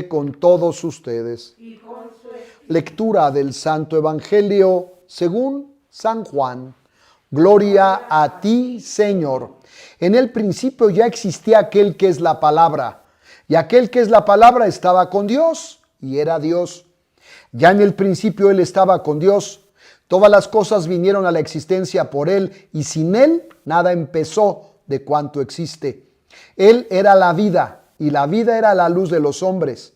con todos ustedes. Lectura del Santo Evangelio según San Juan. Gloria a ti, Señor. En el principio ya existía aquel que es la palabra, y aquel que es la palabra estaba con Dios y era Dios. Ya en el principio Él estaba con Dios. Todas las cosas vinieron a la existencia por Él, y sin Él nada empezó de cuanto existe. Él era la vida, y la vida era la luz de los hombres.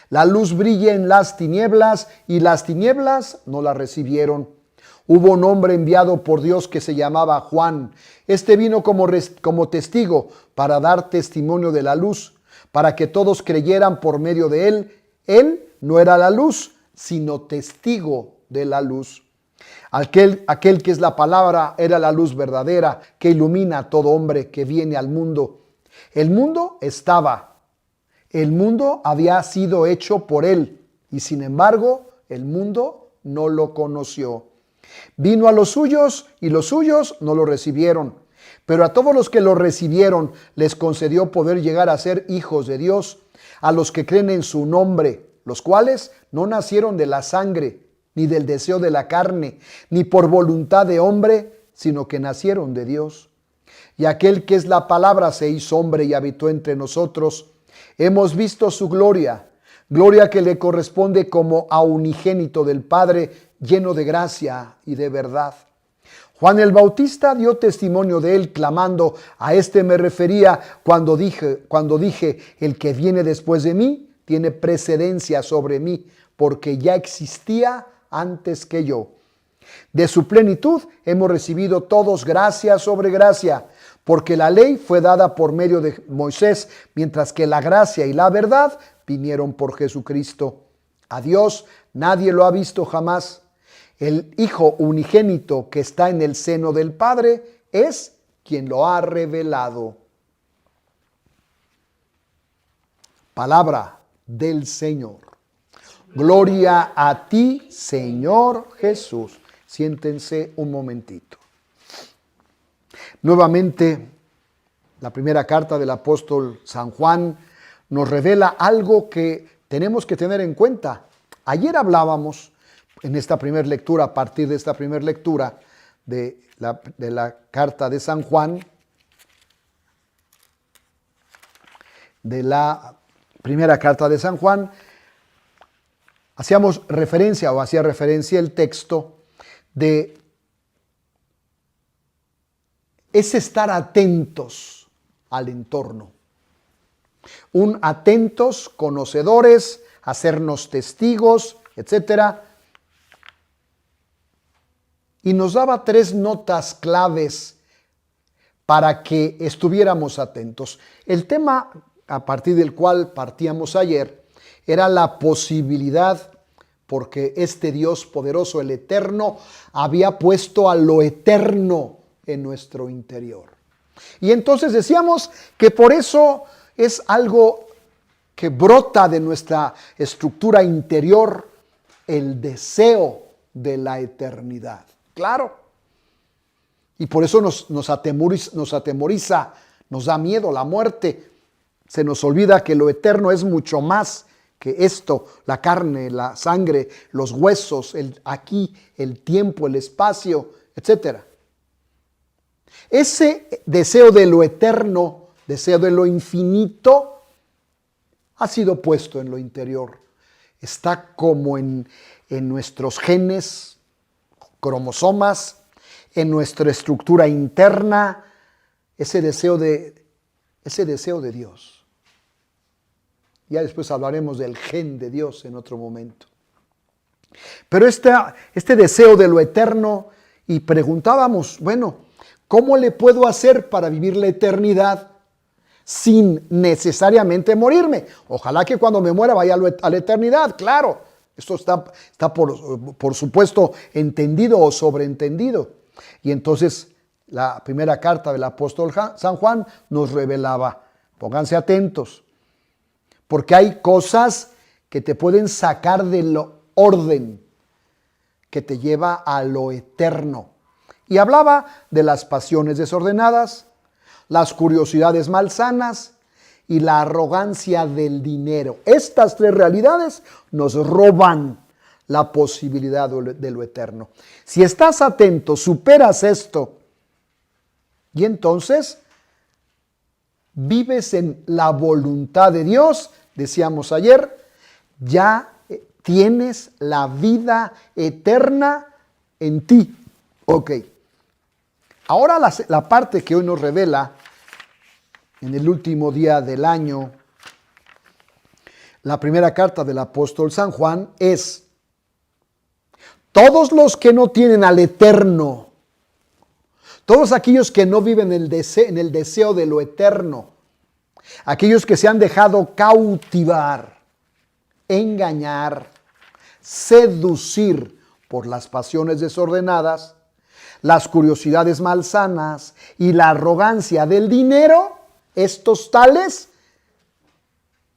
La luz brilla en las tinieblas, y las tinieblas no la recibieron. Hubo un hombre enviado por Dios que se llamaba Juan. Este vino como testigo para dar testimonio de la luz, para que todos creyeran por medio de él. Él no era la luz, sino testigo de la luz. Aquel que es la palabra era la luz verdadera que ilumina a todo hombre que viene al mundo. El mundo había sido hecho por él, y sin embargo el mundo no lo conoció. Vino a los suyos y los suyos no lo recibieron. Pero a todos los que lo recibieron les concedió poder llegar a ser hijos de Dios, a los que creen en su nombre, los cuales no nacieron de la sangre, ni del deseo de la carne, ni por voluntad de hombre, sino que nacieron de Dios. Y aquel que es la palabra se hizo hombre y habitó entre nosotros. Hemos visto su gloria, gloria que le corresponde como a unigénito del Padre, lleno de gracia y de verdad. Juan el Bautista dio testimonio de él, clamando: a este me refería cuando dije, el que viene después de mí tiene precedencia sobre mí, porque ya existía antes que yo. De su plenitud hemos recibido todos gracia sobre gracia, porque la ley fue dada por medio de Moisés, mientras que la gracia y la verdad vinieron por Jesucristo. A Dios nadie lo ha visto jamás. El Hijo unigénito que está en el seno del Padre es quien lo ha revelado. Palabra del Señor. Gloria a ti, Señor Jesús. Siéntense un momentito. Nuevamente, la primera carta del apóstol San Juan nos revela algo que tenemos que tener en cuenta. Ayer hablábamos en esta primera lectura, a partir de esta primera lectura de la carta de San Juan, de la primera carta de San Juan, hacía referencia el texto de es estar atentos al entorno. Un atentos, conocedores, hacernos testigos, etcétera. Y nos daba 3 notas claves para que estuviéramos atentos. El tema a partir del cual partíamos ayer era la posibilidad, porque este Dios poderoso, el eterno, había puesto a lo eterno en nuestro interior. Y entonces decíamos que por eso es algo que brota de nuestra estructura interior, el deseo de la eternidad. Claro. Y por eso nos atemoriza, nos da miedo la muerte. Se nos olvida que lo eterno es mucho más que esto, la carne, la sangre, los huesos, el tiempo, el espacio, etc. Ese deseo de lo eterno, deseo de lo infinito, ha sido puesto en lo interior. Está como en nuestros genes, cromosomas, en nuestra estructura interna, ese deseo de Dios. Ya después hablaremos del gen de Dios en otro momento. Pero este deseo de lo eterno, y preguntábamos, bueno, ¿cómo le puedo hacer para vivir la eternidad sin necesariamente morirme? Ojalá que cuando me muera vaya a la eternidad, claro. Esto está por supuesto entendido o sobreentendido. Y entonces la primera carta del apóstol San Juan nos revelaba, pónganse atentos, porque hay cosas que te pueden sacar del orden, que te lleva a lo eterno. Y hablaba de las pasiones desordenadas, las curiosidades malsanas y la arrogancia del dinero. Estas tres realidades nos roban la posibilidad de lo eterno. Si estás atento, superas esto y entonces vives en la voluntad de Dios, decíamos ayer, ya tienes la vida eterna en ti. Ok. Ahora la parte que hoy nos revela en el último día del año, la primera carta del apóstol San Juan es: todos los que no tienen al Eterno, todos aquellos que no viven en el deseo de lo eterno, aquellos que se han dejado cautivar, engañar, seducir por las pasiones desordenadas, las curiosidades malsanas y la arrogancia del dinero, estos tales,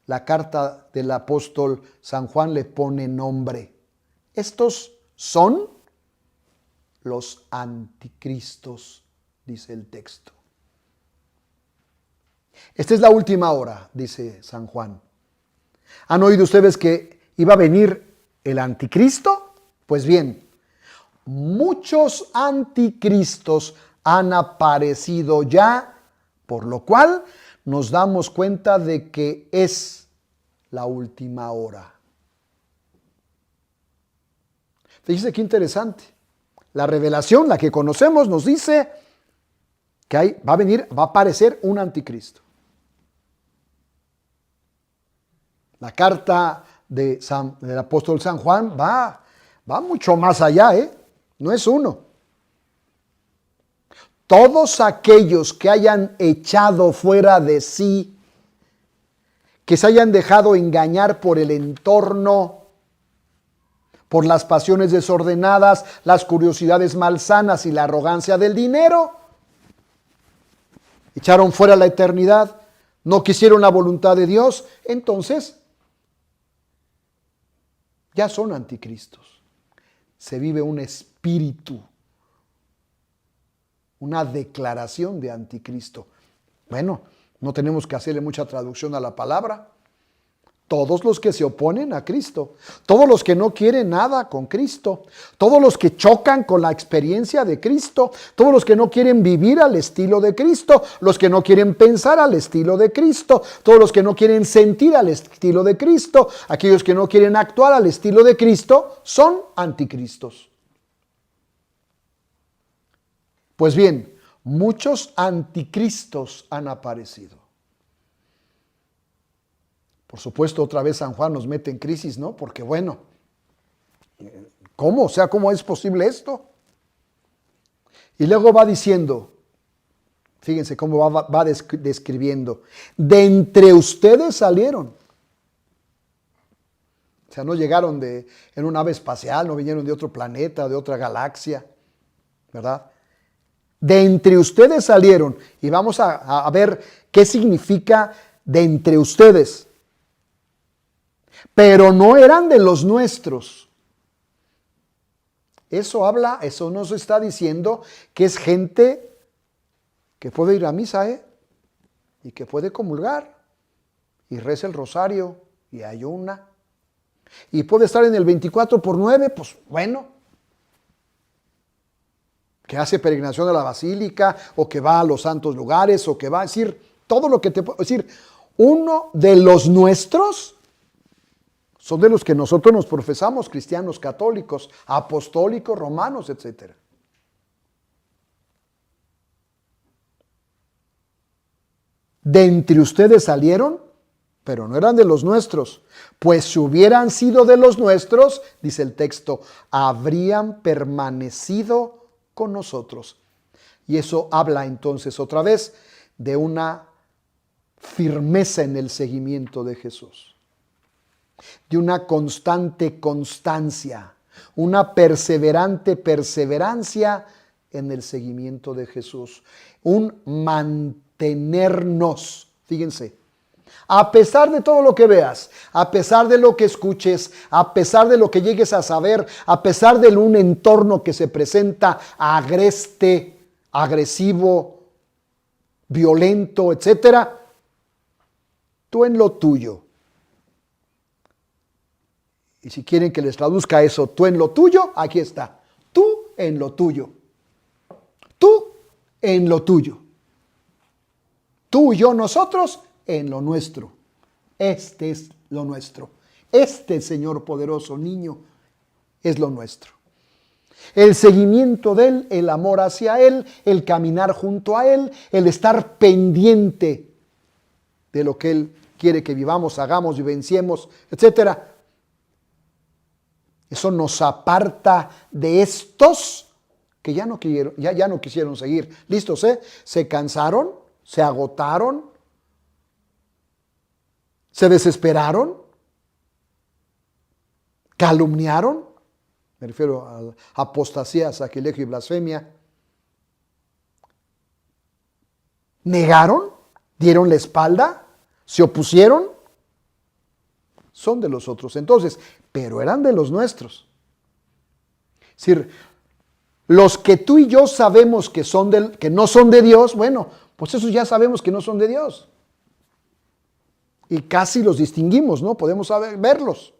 la carta del apóstol San Juan le pone nombre. Estos son los anticristos, dice el texto. Esta es la última hora, dice San Juan. ¿Han oído ustedes que iba a venir el anticristo? Pues bien, muchos anticristos han aparecido ya, por lo cual nos damos cuenta de que es la última hora. Fíjese qué interesante. La revelación, la que conocemos, nos dice que va a aparecer un anticristo. La carta del apóstol San Juan va mucho más allá, no es uno. Todos aquellos que hayan echado fuera de sí, que se hayan dejado engañar por el entorno, por las pasiones desordenadas, las curiosidades malsanas y la arrogancia del dinero, echaron fuera la eternidad, no quisieron la voluntad de Dios, entonces ya son anticristos. Se vive un espíritu, una declaración de anticristo. Bueno, no tenemos que hacerle mucha traducción a la palabra. Todos los que se oponen a Cristo, todos los que no quieren nada con Cristo, todos los que chocan con la experiencia de Cristo, todos los que no quieren vivir al estilo de Cristo, los que no quieren pensar al estilo de Cristo, todos los que no quieren sentir al estilo de Cristo, aquellos que no quieren actuar al estilo de Cristo, son anticristos. Pues bien, muchos anticristos han aparecido. Por supuesto, otra vez San Juan nos mete en crisis, ¿no? Porque bueno, ¿cómo? O sea, ¿cómo es posible esto? Y luego va diciendo, fíjense cómo va describiendo, de entre ustedes salieron. O sea, no llegaron en una nave espacial, no vinieron de otro planeta, de otra galaxia, ¿verdad? De entre ustedes salieron. Y vamos a ver qué significa de entre ustedes. Pero no eran de los nuestros. Eso nos está diciendo que es gente que puede ir a misa, y que puede comulgar, y reza el rosario, y ayuna, y puede estar en el 24/9, pues bueno, que hace peregrinación a la basílica, o que va a los santos lugares, o que va a decir todo lo que te puedo decir. Uno de los nuestros son de los que nosotros nos profesamos, cristianos católicos, apostólicos, romanos, etc. De entre ustedes salieron, pero no eran de los nuestros, pues si hubieran sido de los nuestros, dice el texto, habrían permanecido con nosotros. Y eso habla entonces otra vez de una firmeza en el seguimiento de Jesús, de una constante constancia, una perseverante perseverancia en el seguimiento de Jesús, un mantenernos, fíjense, a pesar de todo lo que veas, a pesar de lo que escuches, a pesar de lo que llegues a saber, a pesar de un entorno que se presenta agreste, agresivo, violento, etcétera, tú en lo tuyo. Y si quieren que les traduzca eso, tú en lo tuyo, aquí está. Tú en lo tuyo. Tú en lo tuyo. Tú y yo, nosotros, en lo nuestro. Este es lo nuestro. Este Señor poderoso, niño, es lo nuestro. El seguimiento de Él, el amor hacia Él, el caminar junto a Él, el estar pendiente de lo que Él quiere que vivamos, hagamos, vivenciemos, etcétera. Eso nos aparta de estos que ya no quisieron seguir. ¿Listos? Se cansaron, se agotaron, se desesperaron, calumniaron. Me refiero a apostasía, sacrilegio y blasfemia. Negaron, dieron la espalda, se opusieron. Son de los otros entonces, pero eran de los nuestros. Es decir, los que tú y yo sabemos que no son de Dios, bueno, pues esos ya sabemos que no son de Dios. Y casi los distinguimos, ¿no? Podemos verlos.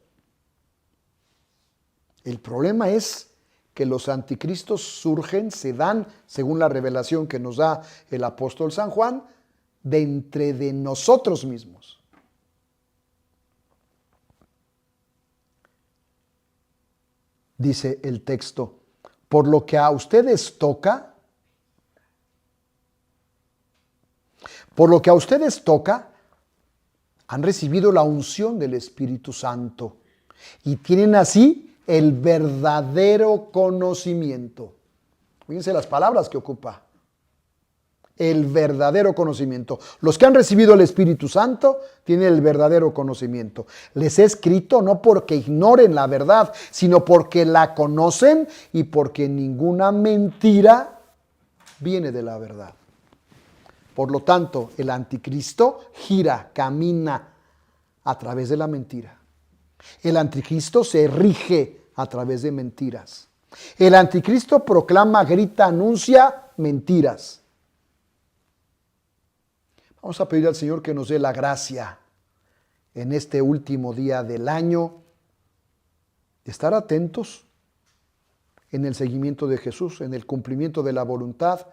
El problema es que los anticristos surgen, se dan, según la revelación que nos da el apóstol San Juan, de entre de nosotros mismos. Dice el texto, por lo que a ustedes toca, han recibido la unción del Espíritu Santo y tienen así el verdadero conocimiento. Fíjense las palabras que ocupa. El verdadero conocimiento. Los que han recibido el Espíritu Santo tienen el verdadero conocimiento. Les he escrito no porque ignoren la verdad, sino porque la conocen y porque ninguna mentira viene de la verdad. Por lo tanto, el anticristo camina a través de la mentira. El anticristo se rige a través de mentiras. El anticristo proclama, grita, anuncia mentiras. Vamos a pedir al Señor que nos dé la gracia en este último día del año de estar atentos en el seguimiento de Jesús, en el cumplimiento de la voluntad,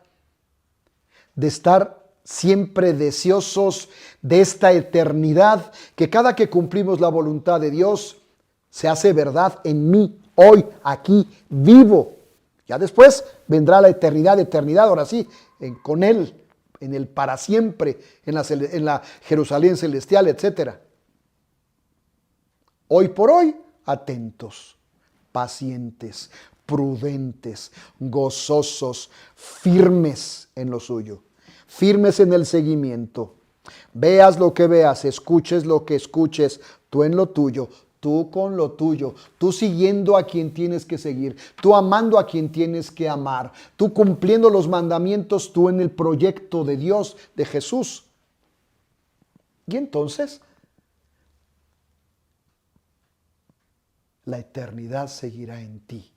de estar siempre deseosos de esta eternidad, que cada que cumplimos la voluntad de Dios se hace verdad en mí, hoy, aquí, vivo. Ya después vendrá la eternidad, ahora sí, con Él, en el para siempre, en la Jerusalén celestial, etc. Hoy por hoy, atentos, pacientes, prudentes, gozosos, firmes en lo suyo, firmes en el seguimiento. Veas lo que veas, escuches lo que escuches, tú en lo tuyo, tú con lo tuyo, tú siguiendo a quien tienes que seguir, tú amando a quien tienes que amar, tú cumpliendo los mandamientos, tú en el proyecto de Dios, de Jesús. Y entonces, la eternidad seguirá en ti,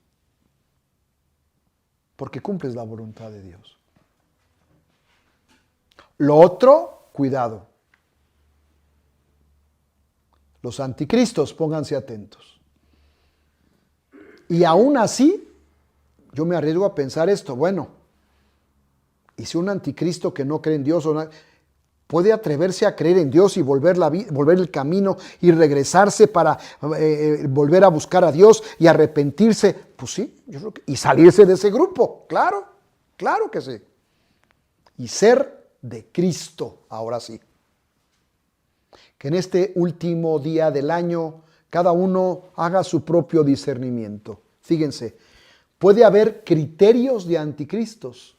porque cumples la voluntad de Dios. Lo otro, cuidado. Los anticristos, pónganse atentos. Y aún así, yo me arriesgo a pensar esto, bueno, ¿y si un anticristo que no cree en Dios puede atreverse a creer en Dios y volver el camino y regresarse para volver a buscar a Dios y arrepentirse? Pues sí, yo creo y salirse de ese grupo, claro que sí. Y ser de Cristo, ahora sí. Que en este último día del año cada uno haga su propio discernimiento. Fíjense, puede haber criterios de anticristos,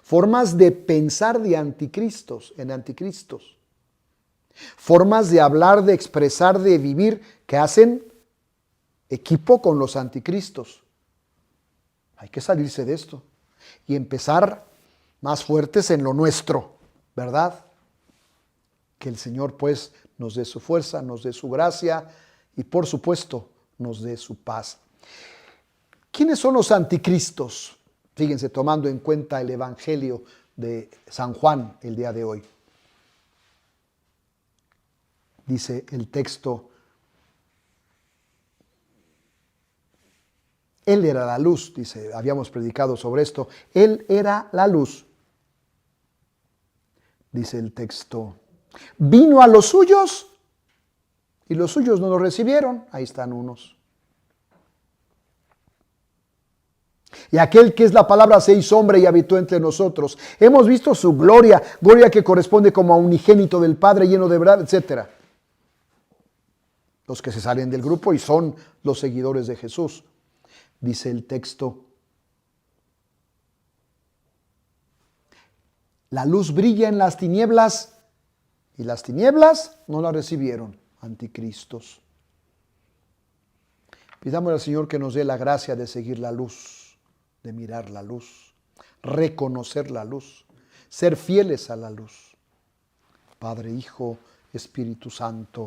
formas de pensar de anticristos, formas de hablar, de expresar, de vivir que hacen equipo con los anticristos. Hay que salirse de esto y empezar más fuertes en lo nuestro, ¿verdad? Que el Señor pues nos dé su fuerza, nos dé su gracia y por supuesto nos dé su paz. ¿Quiénes son los anticristos? Fíjense, tomando en cuenta el Evangelio de San Juan el día de hoy. Dice el texto, Él era la luz, dice, habíamos predicado sobre esto. Él era la luz. Dice el texto, vino a los suyos y los suyos no lo recibieron. Ahí están unos. Y aquel que es la palabra se hizo hombre y habitó entre nosotros. Hemos visto su gloria, gloria que corresponde como a unigénito del Padre, lleno de verdad, etc. Los que se salen del grupo y son los seguidores de Jesús. Dice el texto, la luz brilla en las tinieblas y las tinieblas no la recibieron, anticristos. Pidamos al Señor que nos dé la gracia de seguir la luz, de mirar la luz, reconocer la luz, ser fieles a la luz. Padre, Hijo, Espíritu Santo.